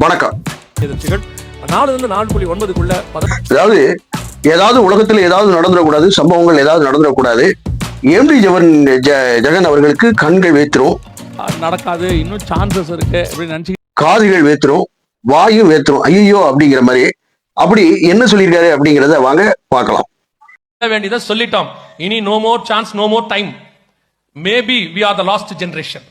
வணக்கம். எதிர்ச்சிகள் 4.9க்குள்ள அதாவது ஏதாவது உலகத்தில் ஏதாவது நடந்துடக்கூடாது, சம்பவங்கள் ஏதாவது நடந்துடக்கூடாது. எம்டி ஜெகன் அவர்களுக்கு கண்கள் வேத்துரும், நடக்காது, இன்னும் சான்சஸ் இருக்கு அப்படின்னு நினைச்சு காதுகள் வேத்துரும், வாயும் வேத்துரும். ஐயோ அப்படிங்கிற மாதிரி அப்படி என்ன சொல்லியிருக்காரு அப்படிங்கிறத வாங்க பார்க்கலாம். வேண்டியதை சொல்லிட்டோம். இனி no more chance, no more time. Maybe we are the last generation.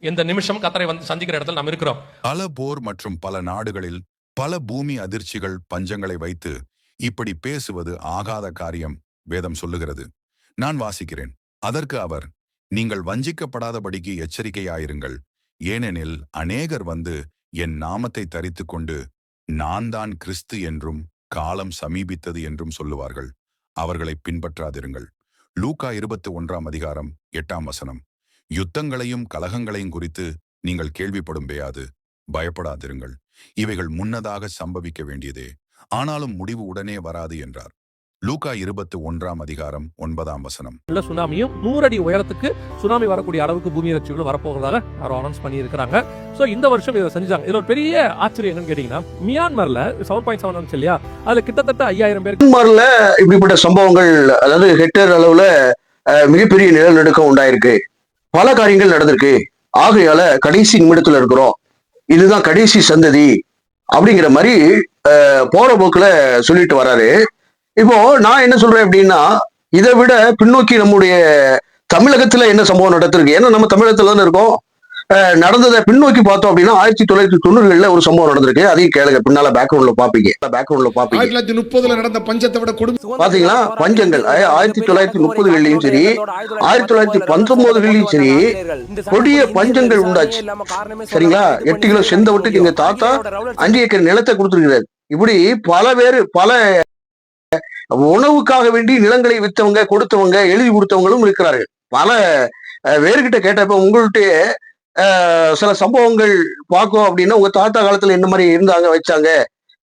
இந்த நிமிஷம் கத்தரை வந்து சந்திக்கிற இடத்துல நாம் இருக்கிறோம். பல போர் மற்றும் பல நாடுகளில் பல பூமி அதிர்ச்சிகள் பஞ்சங்களை வைத்து இப்படி பேசுவது ஆகாத காரியம் வேதம் சொல்லுகிறது. நான் வாசிக்கிறேன். அதற்கு அவர், நீங்கள் வஞ்சிக்கப்படாதபடிக்கு எச்சரிக்கையாயிருங்கள், ஏனெனில் அநேகர் வந்து என் நாமத்தை தரித்து கொண்டு நான் தான் கிறிஸ்து என்றும் காலம் சமீபித்தது என்றும் சொல்லுவார்கள். அவர்களை பின்பற்றாதிருங்கள். லூக்கா 21:8. யுத்தங்களையும் கலகங்களையும் குறித்து நீங்கள் கேள்விப்படும் பேயாது, பயப்படாதிருங்கள். இவைகள் முன்னதாக சம்பவிக்க வேண்டியதே, ஆனாலும் முடிவு உடனே வராது என்றார். லூக்கா 21:9. சுனாமியும் 100 அடி உயரத்துக்கு சுனாமி வரக்கூடிய அளவுக்கு பூமி அதிர்ச்சிகளும் வரப்போகிறதாக அவர் அனௌன்ஸ் பண்ணி இருக்காங்க. சோ இந்த வருஷம் இதை செஞ்சாங்க. இதுல ஒரு பெரிய ஆச்சரியம் என்னன்னு கேட்டீங்கன்னா, மியான்மர்ல 7.7 வந்துச்சு இல்லையா, அதுல கிட்டத்தட்ட 5000 பேர். மியான்மர்ல இப்படிப்பட்ட சம்பவங்கள், அதாவது ஹெக்டேர் அளவுல மிகப்பெரிய நிலநடுக்கம் உண்டாயிருக்கு, பல காரியங்கள் நடந்திருக்கு. ஆகையால கடைசி நிமிடத்துல இருக்கிறோம், இதுதான் கடைசி சந்ததி அப்படிங்கிற மாதிரி போற போக்குல சொல்லிட்டு வராரு. இப்போ நான் என்ன சொல்றேன் அப்படின்னா, இதை விட பின்னோக்கி நம்முடைய தமிழகத்துல என்ன சம்பவம் நடந்திருக்கு, ஏன்னா நம்ம தமிழகத்துல தானே இருக்கோம். நடந்ததை பின்னோக்கி பார்த்தோம் அப்படின்னா 1990களில் ஒரு சம்பவம் நடந்திருக்கு. அதையும் கேளுங்க, பின்னால பேக்ரவுண்ட்ல பாப்பீங்க. 1930 நடந்த பஞ்சத்தை விட பாத்தீங்களா, பஞ்சங்கள் 1930களிலும் சரி 1919களிலும் சரி கொடிய பஞ்சங்கள் உண்டாச்சு. சரிங்களா, 8 கிலோ செந்தவட்டுக்கு எங்க தாத்தா 5 ஏக்கர் நிலத்தை கொடுத்துருக்கிறார். இப்படி பல பேர் பல உணவுக்காக வேண்டி நிலங்களை வித்தவங்க, கொடுத்தவங்க, எழுதி கொடுத்தவங்களும் இருக்கிறார்கள். பல வேறுகிட்ட கேட்டப்ப உங்கள்கிட்ட சில சம்பவங்கள் பார்க்கும் அப்படின்னா, உங்க தாத்தா காலத்துல என்ன மாதிரி இருந்தாங்க, வச்சாங்க,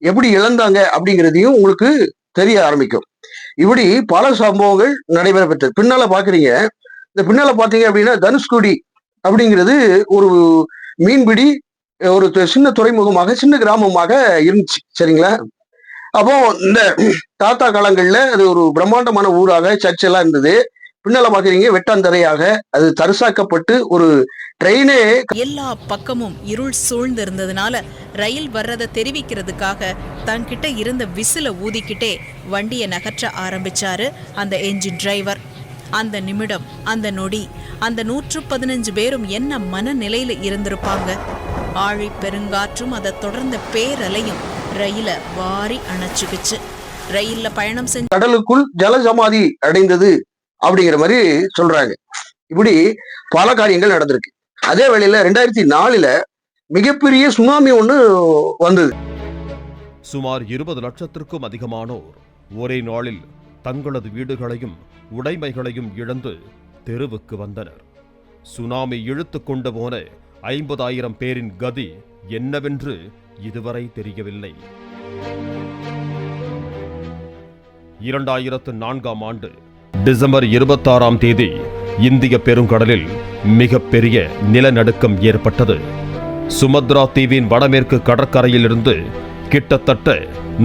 எப்படி இழந்தாங்க அப்படிங்கிறதையும் உங்களுக்கு தெரிய ஆரம்பிக்கும். இப்படி பல சம்பவங்கள் நடைபெற பெற்றது. பின்னால பாக்குறீங்க, இந்த பின்னால பாத்தீங்க அப்படின்னா தனுஷ்கோடி அப்படிங்கிறது ஒரு மீன்பிடி ஒரு சின்ன துறைமுகமாக, சின்ன கிராமமாக இருந்துச்சு. சரிங்களா, அப்போ இந்த தாத்தா காலங்கள்ல அது ஒரு பிரம்மாண்டமான ஊராக, சர்ச் எல்லாம் இருந்தது. பின்னால பாக்குறீங்க வெட்டாந்தரையாக அது தரிசாக்கப்பட்டு ஒரு ட்ரெயினே. எல்லா பக்கமும் இருள் சூழ்ந்து இருந்ததுனால ரயில் வர்றதை தெரிவிக்கிறதுக்காக தன்கிட்ட இருந்த விசில ஊதிக்கிட்டே வண்டியை நகற்ற ஆரம்பிச்சாரு அந்த என்ஜின் டிரைவர். அந்த நிமிடம், அந்த நொடி, அந்த 115 பேரும் என்ன மனநிலையில இருந்திருப்பாங்க. ஆழி பெருங்காற்றும் அதை தொடர்ந்த பேரலையும் ரயில வாரி அணைச்சுக்குச்சு. ரயில்ல பயணம் செஞ்ச கடலுக்குள் ஜலசமாதி அடைந்தது அப்படிங்கிற மாதிரி சொல்றாங்க. இப்படி பல காரியங்கள் நடந்திருக்கு. அதே வேளையில 2004 மிகப்பெரிய சுனாமி ஒண்ணு வந்தது. சுமார் 20 லட்சத்திற்கும் அதிகமானோர் ஒரே நாளில் தங்களது வீடுகளையும் உடைமைகளையும் இழந்து தெருவுக்கு வந்தனர். சுனாமி இழுத்து கொண்டு போன 50,000 பேரின் கதி என்னவென்று இதுவரை தெரியவில்லை. 2004 டிசம்பர் 26 இந்திய பெருங்கடலில் மிகப்பெரிய நிலநடுக்கம் ஏற்பட்டது. சுமத்ரா தீவின் வடமேற்கு கடற்கரையிலிருந்து கிட்டத்தட்ட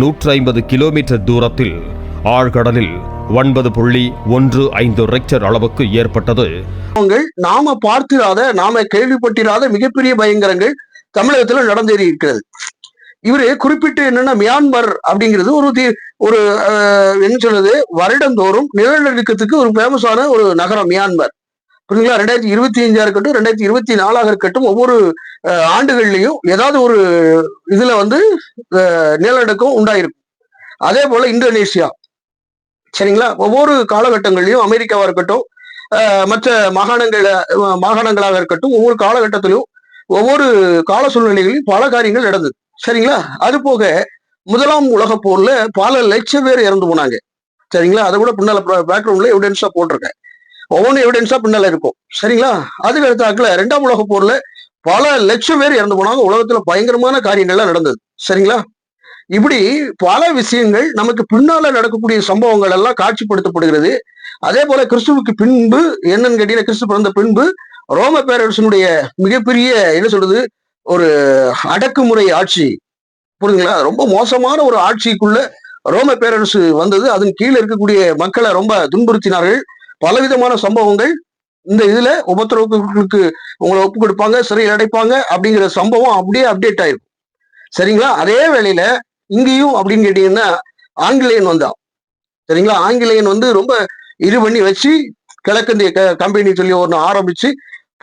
150 கிலோமீட்டர் தூரத்தில் ஆழ்கடலில் 9.15 ரெக்டர் அளவுக்கு ஏற்பட்டது. நாம பார்த்திராத, நாம கேள்விப்பட்டிராத மிகப்பெரிய பயங்கரங்கள் தமிழகத்தில் நடந்தேறி இருக்கிறது. இவரு குறிப்பிட்டு என்னன்னா, மியான்மர் அப்படிங்கிறது ஒரு என்ன சொல்றது, வருடந்தோறும் நிலநடுக்கத்துக்கு ஒரு ஃபேமஸான ஒரு நகரம் மியான்மர். புரியுங்களா, 2025 இருக்கட்டும், 2024 இருக்கட்டும், ஒவ்வொரு ஆண்டுகள்லையும் ஏதாவது ஒரு இதுல வந்து நிலநடுக்கம் உண்டாயிருக்கும். அதே போல இந்தோனேஷியா, சரிங்களா, ஒவ்வொரு காலகட்டங்கள்லையும் அமெரிக்காவா இருக்கட்டும், மற்ற மாகாணங்களாக இருக்கட்டும், ஒவ்வொரு காலகட்டத்திலும் ஒவ்வொரு கால சூழ்நிலைகளிலும் பல காரியங்கள் நடந்தது. சரிங்களா, அது போக 1ஆம் உலக போர்ல பல லட்சம் பேர் இறந்து போனாங்க. சரிங்களா, அதை கூட பின்னால பேக்ரவுண்ட்ல எவிடன்ஸா போட்டிருக்கேன். ஒவ்வொன்றும் எவிடன்ஸா பின்னால இருக்கும். சரிங்களா, அதுக்கு அடுத்தாக்குல 2ஆம் உலக போர்ல பல லட்சம் பேர் இறந்து போனாங்க. உலகத்துல பயங்கரமான காரியங்கள்லாம் நடந்தது. சரிங்களா, இப்படி பல விஷயங்கள் நமக்கு பின்னால நடக்கக்கூடிய சம்பவங்கள் எல்லாம் காட்சிப்படுத்தப்படுகிறது. அதே போல கிறிஸ்துவுக்கு பின்பு என்னன்னு கேட்டீங்கன்னா, கிறிஸ்து பிறந்த பின்பு ரோம பேரரசனுடைய மிகப்பெரிய என்ன சொல்றது ஒரு அடக்குமுறை ஆட்சி, புரியுதுங்களா? ரொம்ப மோசமான ஒரு ஆட்சிக்குள்ள ரோம பேரரசு வந்தது. அதன் கீழே இருக்கக்கூடிய மக்களை ரொம்ப துன்புறுத்தினார்கள். பலவிதமான சம்பவங்கள் இந்த இதுல உபத்திரவுக்கு உங்களை ஒப்பு கொடுப்பாங்க, சிறையில் அடைப்பாங்க அப்படிங்கிற சம்பவம் அப்படியே அப்டேட் ஆயிருக்கும். சரிங்களா? அதே வேளையில இங்கேயும் அப்படின்னு கேட்டீங்கன்னா ஆங்கிலேயன் வந்தான். சரிங்களா? ஆங்கிலேயன் வந்து ரொம்ப இது பண்ணி வச்சு கிழக்கிந்திய கம்பெனி சொல்லி ஒன்று ஆரம்பிச்சு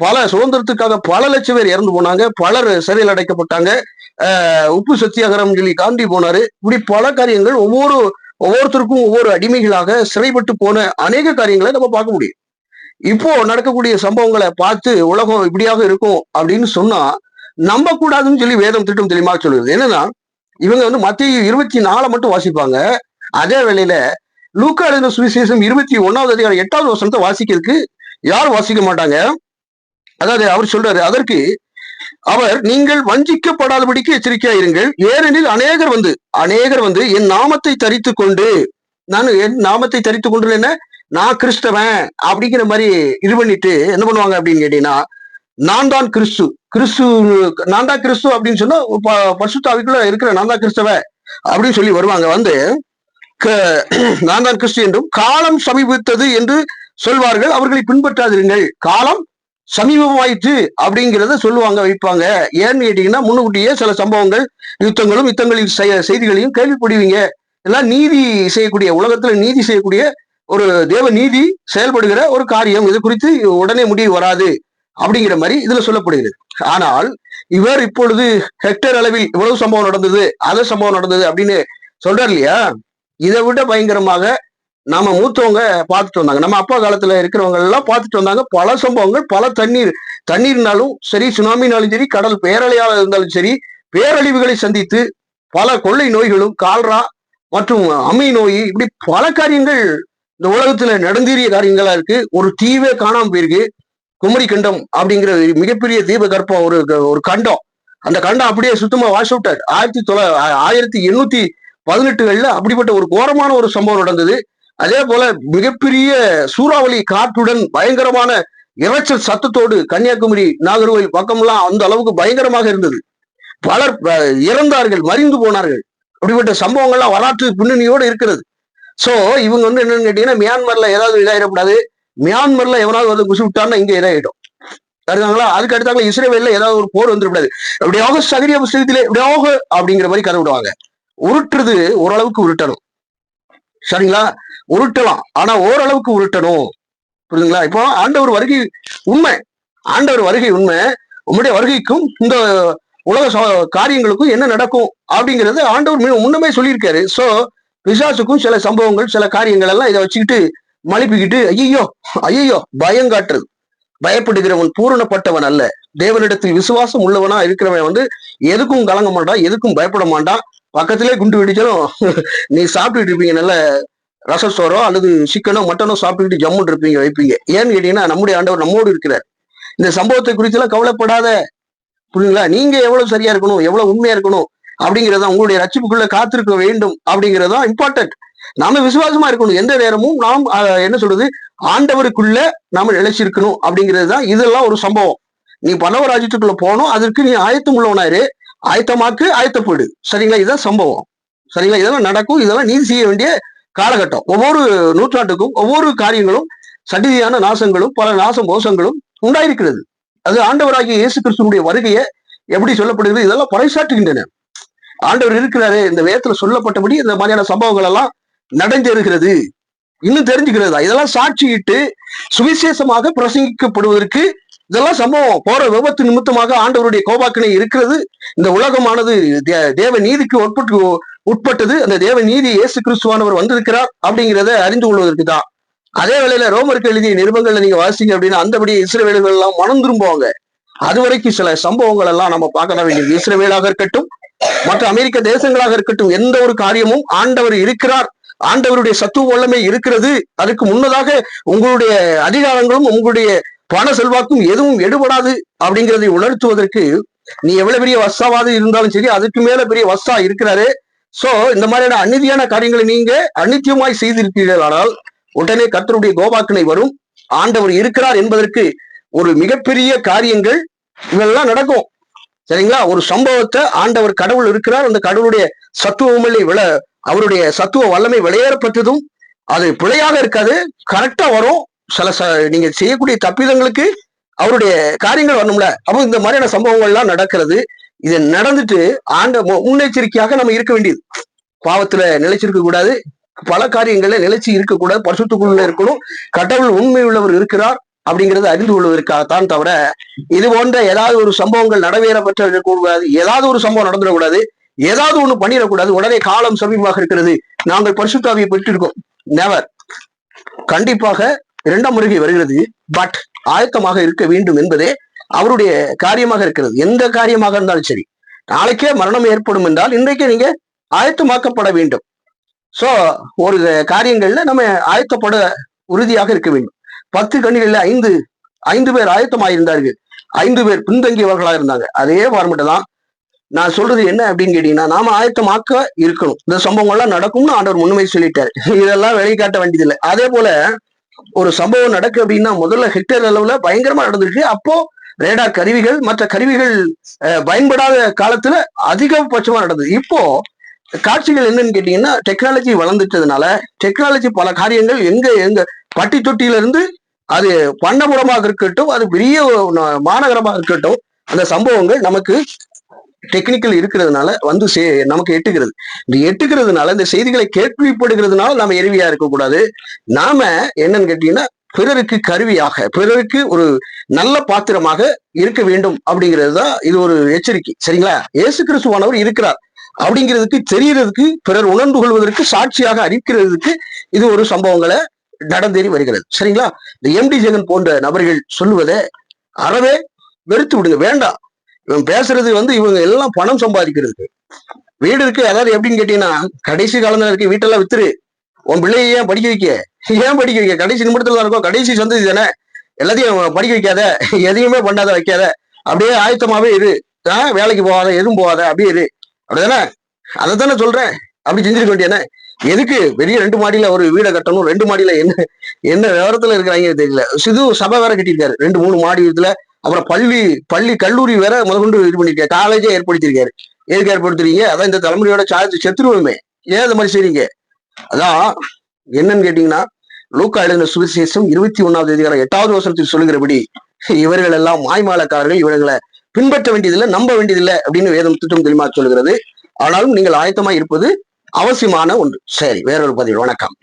பல சுதந்திரத்துக்காக பல லட்சம் பேர் இறந்து போனாங்க, பலர் சிறையில் அடைக்கப்பட்டாங்க. உப்பு சத்தியாகிரகம் சொல்லி காந்தி போனாரு. இப்படி பல காரியங்கள் ஒவ்வொருத்தருக்கும் ஒவ்வொரு அடிமைகளாக சிறைப்பட்டு போன அநேக காரியங்களை நம்ம பார்க்க முடியும். இப்போ நடக்கக்கூடிய சம்பவங்களை பார்த்து உலகம் இப்படியாக இருக்கும் அப்படின்னு சொன்னா நம்ப கூடாதுன்னு சொல்லி வேதம் திட்டம் தெளிவாக சொல்லுது. என்னன்னா இவங்க வந்து மத்திய 24 மட்டும் வாசிப்பாங்க. அதே வேளையில லூக்கா எழுதின சுவிசேஷம் 21வது அதிகாரம் 8வது வசனத்தை வாசிக்கிறதுக்கு யாரும் வாசிக்க மாட்டாங்க. அதாவது அவர் சொல்றாரு, அதற்கு அவர் நீங்கள் வஞ்சிக்கப்படாதபடிக்கு எச்சரிக்கையா இருங்கள், ஏனெனில் அநேகர் வந்து என் நாமத்தை தரித்து கொண்டு, என் நாமத்தை தரித்து கொண்டு என்ன, நான் கிறிஸ்தவன் அப்படிங்கிற மாதிரி இது பண்ணிட்டு என்ன பண்ணுவாங்க அப்படின்னு கேட்டீங்கன்னா, நான் தான் கிறிஸ்து அப்படின்னு சொன்னா பரிசுத்த ஆவிக்குள்ள இருக்கிற நான் தான் கிறிஸ்தவ அப்படின்னு சொல்லி வருவாங்க. வந்து நான் தான் கிறிஸ்து என்றும் காலம் சமீபித்தது என்று சொல்வார்கள், அவர்களை பின்பற்றாதிருங்கள். காலம் சமீபமாயிற்று அப்படிங்கிறத சொல்லுவாங்க, வைப்பாங்க. ஏன்னு கேட்டீங்கன்னா முன்னுக்கூட்டியே சில சம்பவங்கள், யுத்தங்களின் செய்திகளையும் கேள்விப்படுவீங்க. எல்லாம் நீதி செய்யக்கூடிய, உலகத்துல நீதி செய்யக்கூடிய ஒரு தேவ நீதி செயல்படுகிற ஒரு காரியம். இது குறித்து உடனே முடிவு வராது அப்படிங்கிற மாதிரி இதுல சொல்லப்படுகிறது. ஆனால் இவர் இப்பொழுது ஹெக்டேர் அளவில் இவ்வளவு சம்பவம் நடந்தது, அது சம்பவம் நடந்தது அப்படின்னு சொல்றாரு இல்லையா? இதை விட பயங்கரமாக நாம மூத்தவங்க பார்த்துட்டு வந்தாங்க, நம்ம அப்பா காலத்துல இருக்கிறவங்க எல்லாம் பார்த்துட்டு வந்தாங்க. பல சம்பவங்கள், பல தண்ணீர்னாலும் சரி, சுனாமினாலும் சரி, கடல் பேரலையால இருந்தாலும் சரி, பேரழிவுகளை சந்தித்து பல கொள்ளை நோய்களும், கால்ரா மற்றும் அம்மை நோய், இப்படி பல காரியங்கள் இந்த உலகத்துல நடந்தேறிய காரியங்களா இருக்கு. ஒரு தீவே காணாம போயிருக்கு, குமரி கண்டம் அப்படிங்கிற மிகப்பெரிய தீப கற்பம், ஒரு கண்டம். அந்த கண்டம் அப்படியே சுத்தமா வாஷ் அவுட். 1818 அப்படிப்பட்ட ஒரு கோரமான ஒரு சம்பவம் நடந்தது. அதே போல மிகப்பெரிய சூறாவளி காற்றுடன் பயங்கரமான இரைச்சல் சத்தத்தோடு கன்னியாகுமரி, நாகர்கோவில் பக்கம்லாம் அந்த அளவுக்கு பயங்கரமாக இருந்தது. பலர் இறந்தார்கள், மறிந்து போனார்கள். அப்படிப்பட்ட சம்பவங்கள்லாம் வரலாற்று பின்னணியோடு இருக்கிறது. சோ இவங்க வந்து என்னன்னு கேட்டீங்கன்னா, மியான்மர்ல ஏதாவது இதாயிடக்கூடாது, மியான்மர்ல எவனாவது வந்து குசு விட்டான்னா இங்க இதாயிடும். சரிங்களா? அதுக்கு அடுத்தாங்க இஸ்ரேவேல்ல ஏதாவது ஒரு போர் வந்துடக்கூடாது. எப்படியாக சகரிய புஸ்தகத்திலே எப்படியாக அப்படிங்கிற மாதிரி கதை விடுவாங்க. உருட்டுறது ஓரளவுக்கு உருட்டணும். சரிங்களா? உருட்டலாம், ஆனா ஓரளவுக்கு உருட்டணும். புரியுதுங்களா? இப்போ ஆண்டவர் வருகை உண்மை, உம்முடைய வருகைக்கும் இந்த உலக காரியங்களுக்கும் என்ன நடக்கும் அப்படிங்கிறது ஆண்டவர் முன்னமே சொல்லியிருக்காரு. சோ பிசாசுக்கும் சில சம்பவங்கள், சில காரியங்கள் எல்லாம் இதை வச்சுக்கிட்டு மலிப்பிக்கிட்டு ஐயோ பயம் காட்டுறது. பயப்படுகிறவன் பூரணப்பட்டவன் அல்ல. தேவனிடத்தில் விசுவாசம் உள்ளவனா இருக்கிறவன் வந்து எதுக்கும் கலங்க மாட்டான், எதுக்கும் பயப்பட மாட்டான். பக்கத்திலே குண்டு வெடிச்சாலும் நீ சாப்பிட்டுட்டு இருப்பீங்க, நல்ல ரசசோரோ அல்லது சிக்கனோ மட்டனோ சாப்பிட்டுக்கிட்டு ஜம்முன்னு இருப்பீங்க, வைப்பீங்க. ஏன்னு கேட்டீங்கன்னா நம்முடைய ஆண்டவர் நம்மோடு இருக்கிறார். இந்த சம்பவத்தை குறித்து எல்லாம் கவலைப்படாத, புரியுங்களா? நீங்க எவ்வளவு சரியா இருக்கணும், எவ்வளவு உண்மையா இருக்கணும் அப்படிங்கிறதா, உங்களுடைய ரட்சிப்புக்குள்ள காத்திருக்க வேண்டும் அப்படிங்கிறதா இம்பார்ட்டன்ட். நாம விசுவாசமா இருக்கணும். எந்த நேரமும் நாம் என்ன சொல்றது, ஆண்டவருக்குள்ள நாம நிலைச்சிருக்கணும் அப்படிங்கிறது தான். இதெல்லாம் ஒரு சம்பவம். நீ பரலோக ராஜ்யத்துக்குள்ள போகணும், அதற்கு நீ ஆயத்தம் உள்ளவனாரு, ஆயத்தப்படு. சரிங்களா? இதுதான் சம்பவம். சரிங்களா? இதெல்லாம் நடக்கும், இதெல்லாம் நீதி செய்ய வேண்டிய காலகட்டம். ஒவ்வொரு நூற்றாண்டுக்கும் ஒவ்வொரு காரியங்களும், சடிதியான நாசங்களும் பல நாச மோசங்களும் உண்டாயிருக்கிறது. அது ஆண்டவராகிய இயேசு கிறிஸ்துவனுடைய வருகையை எப்படி சொல்லப்படுகிறது, இதெல்லாம் பறைசாற்றுகின்றன. ஆண்டவர் இருக்கிறாரு, இந்த வேதத்துல சொல்லப்பட்டபடி இந்த மாதிரியான சம்பவங்கள் எல்லாம் நடந்தேறுகிறது, இன்னும் தெரிஞ்சுக்கிறதா. இதெல்லாம் சாட்சியிட்டு சுவிசேஷமாக பிரசங்கிக்கப்படுவதற்கு இதெல்லாம் சம்பவம். போற விபத்து நிமித்தமாக ஆண்டவருடைய கோபாக்கினை இருக்கிறது. இந்த உலகமானது தேவ நீதிக்கு உட்பட்டது. அந்த தேவ நீதி இயேசு கிறிஸ்துவானவர் வந்திருக்கிறார் அப்படிங்கிறத அறிந்து கொள்வதற்கு தான். அதே வேளையில ரோமருக்கு எழுதிய நிருபங்கள்ல நீங்க வாசிங்க அப்படின்னா அந்தபடி இஸ்ரவேலர்கள் எல்லாம் மனம் திரும்புவாங்க. அது வரைக்கும் சில சம்பவங்கள் எல்லாம் நம்ம பார்க்க தான் வேண்டியது. இஸ்ரவேலாக இருக்கட்டும், மற்ற அமெரிக்க தேசங்களாக இருக்கட்டும், எந்த ஒரு காரியமும் ஆண்டவர் இருக்கிறார், ஆண்டவருடைய சத்துவ வல்லமை இருக்கிறது. அதுக்கு முன்னதாக உங்களுடைய அதிகாரங்களும் உங்களுடைய பண செல்வாக்கும் எதுவும் எடுபடாது அப்படிங்கிறதை உணர்த்துவதற்கு நீ எவ்வளவு பெரிய வஸ்தாவாது இருந்தாலும் சரி, அதுக்கு மேல பெரிய வஸ்தா இருக்கிறாரு. சோ இந்த மாதிரியான அநீதியான காரியங்களை நீங்க அநித்தியமாய் செய்திருக்கிறீர்கள், ஆனால் உடனே கர்த்தருடைய கோபாக்கினை வரும். ஆண்டவர் இருக்கிறார் என்பதற்கு ஒரு மிகப்பெரிய காரியங்கள் இவெல்லாம் நடக்கும். சரிங்களா? ஒரு சம்பவத்தை ஆண்டவர் கடவுள் இருக்கிறார், அந்த கடவுளுடைய சத்துவமல்லி அவருடைய சத்துவ வல்லமை வெளியேறப்பட்டதும் அது பிழையாக இருக்காது, கரெக்டா வரும். நீங்க செய்யக்கூடிய தப்பிதங்களுக்கு அவருடைய காரியங்கள் வரணும்ல. அப்போ இந்த மாதிரியான சம்பவங்கள்லாம் நடக்கிறது. இது நடந்துட்டு முன்னெச்சரிக்கையாக நம்ம இருக்க வேண்டியது. பாவத்துல நிலைச்சிருக்க கூடாது, பல காரியங்கள்ல நிலைச்சு இருக்கக்கூடாது, பரிசுத்தக்குள்ள இருக்கணும். கடவுள் உண்மை உள்ளவர் இருக்கிறார் அப்படிங்கறத அறிந்து கொள்வதற்காகத்தான் தவிர இது போன்ற ஏதாவது ஒரு சம்பவங்கள் நடவேறப்பட்ட கூடாது, ஏதாவது ஒரு சம்பவம் நடந்துடக்கூடாது, ஏதாவது ஒண்ணு பண்ணிடக்கூடாது. உடனே காலம் சமீபமாக இருக்கிறது, நாங்கள் பரிசுத்தாவியை பெற்றிருக்கோம். நெவர். கண்டிப்பாக 2ஆம் வருகை வருகிறது. பட் ஆயத்தமாக இருக்க வேண்டும் என்பதே அவருடைய காரியமாக இருக்கிறது. எந்த காரியமாக இருந்தாலும் சரி, நாளைக்கே மரணம் ஏற்படும் என்றால் இன்றைக்கே நீங்க ஆயத்தமாக்கப்பட வேண்டும். சோ ஒரு காரியங்கள்ல நம்ம ஆயத்தப்பட உறுதியாக இருக்க வேண்டும். 10 கண்ணிகள்ல 5 பேர் ஆயத்தமாயிருந்தார்கள், 5 பேர் பின்தங்கியவர்களாக இருந்தாங்க. அதே ஃபார்மெட் தான் நான் சொல்றது. என்ன அப்படின்னு கேட்டீங்கன்னா, நாம ஆயத்தமாக்க இருக்கணும். இந்த சம்பவங்கள்லாம் நடக்கும்னு ஆண்டவர் முன்னுமே சொல்லிட்டாரு. இதெல்லாம் வெளிக்காட்ட வேண்டியதில்லை. அதே போல ஒரு சம்பவம் நடக்கு அப்படின்னா முதல்ல ஹெக்டேர் அளவுல பயங்கரமா நடந்துருக்கு. அப்போ ரேடார் கருவிகள் மற்ற கருவிகள் பயன்படாத காலத்துல அதிகபட்சமா நடந்தது. இப்போ காட்சிகள் என்னன்னு கேட்டீங்கன்னா, டெக்னாலஜி வளர்ந்துட்டதுனால டெக்னாலஜி பல காரியங்கள் எங்க பட்டி தொட்டியில இருந்து அது பண்ணபுரமாக இருக்கட்டும், அது பெரிய மாநகரமாக இருக்கட்டும், அந்த சம்பவங்கள் நமக்கு டெக்னிக்கல் இருக்கிறதுனால வந்து நமக்கு எட்டுகிறது. இந்த எட்டுகிறதுனால, இந்த செய்திகளை கேள்விப்படுகிறதுனால நாம எருவியா இருக்கக்கூடாது. நாம என்னன்னு கேட்டீங்கன்னா, பிறருக்கு கருவியாக, பிறருக்கு ஒரு நல்ல பாத்திரமாக இருக்க வேண்டும் அப்படிங்கிறது தான் இது ஒரு எச்சரிக்கை. சரிங்களா? இயேசு கிறிஸ்துவானவர் இருக்கிறார் அப்படிங்கிறதுக்கு தெரியறதுக்கு, பிறர் உணர்ந்து கொள்வதற்கு, சாட்சியாக அறிவிக்கிறதுக்கு இது ஒரு சம்பவங்களை நடந்தேறி வருகிறது. சரிங்களா? இந்த எம்டி ஜெகன் போன்ற நபர்கள் சொல்லுவதை அறவே வெறுத்து விடுங்க. வேண்டாம். இவன் பேசுறது இவங்க எல்லாம் பணம் சம்பாதிக்கிறதுக்கு. வீடு இருக்கு, அதாவது எப்படின்னு கேட்டீங்கன்னா, கடைசி காலத்துல இருக்கு, வீட்டெல்லாம் வித்துரு, உன் பிள்ளைய ஏன் படிக்க வைக்க, ஏன் படிக்க வைக்க, கடைசி நிமிடத்துல தான் இருக்கும், கடைசி சந்ததி தானே, எல்லாத்தையும் படிக்க வைக்காத, எதையுமே பண்ணாத வைக்காத, அப்படியே ஆயத்தமாவே இரு, வேலைக்கு போகாத, எதுவும் போகாத, அப்படியே இரு, அப்படிதானே? அதைத்தானே சொல்றேன். அப்படி செஞ்சிருக்க வேண்டியானே? எதுக்கு பெரிய 2 மாடியில ஒரு வீடை கட்டணும்? 2 மாடியில என்ன விவரத்துல இருக்கிறாங்க தெரியல. சிது சபை வேற கட்டியிருக்காரு 2-3 மாடி இதுல. அப்புறம் பள்ளி கல்லூரி வேற முதற்கொண்டு இது பண்ணிருக்காரு, காலேஜே ஏற்படுத்தியிருக்காரு. எதுக்கு ஏற்படுத்துறீங்க? அதான் இந்த தலைமுறையோட செத்துருவோமே, ஏன் இந்த மாதிரி செய்றீங்க? அதான் என்னன்னு கேட்டீங்கன்னா, லூக்கா எழுதின சுவிசேஷம் 21ஆவது அதிகாரம் 8வது வசனத்தில் சொல்லுகிறபடி, இவர்கள் எல்லாம் மாய்மாலக்காரர்கள், இவர்களை பின்பற்ற வேண்டியதில்லை, நம்ப வேண்டியதில்லை அப்படின்னு வேதம் திட்டம் தெளிவா சொல்லுகிறது. ஆனாலும் நீங்கள் ஆயத்தமா இருப்பது அவசியமான ஒன்று. சரி, வேறொரு பதிவு. வணக்கம்.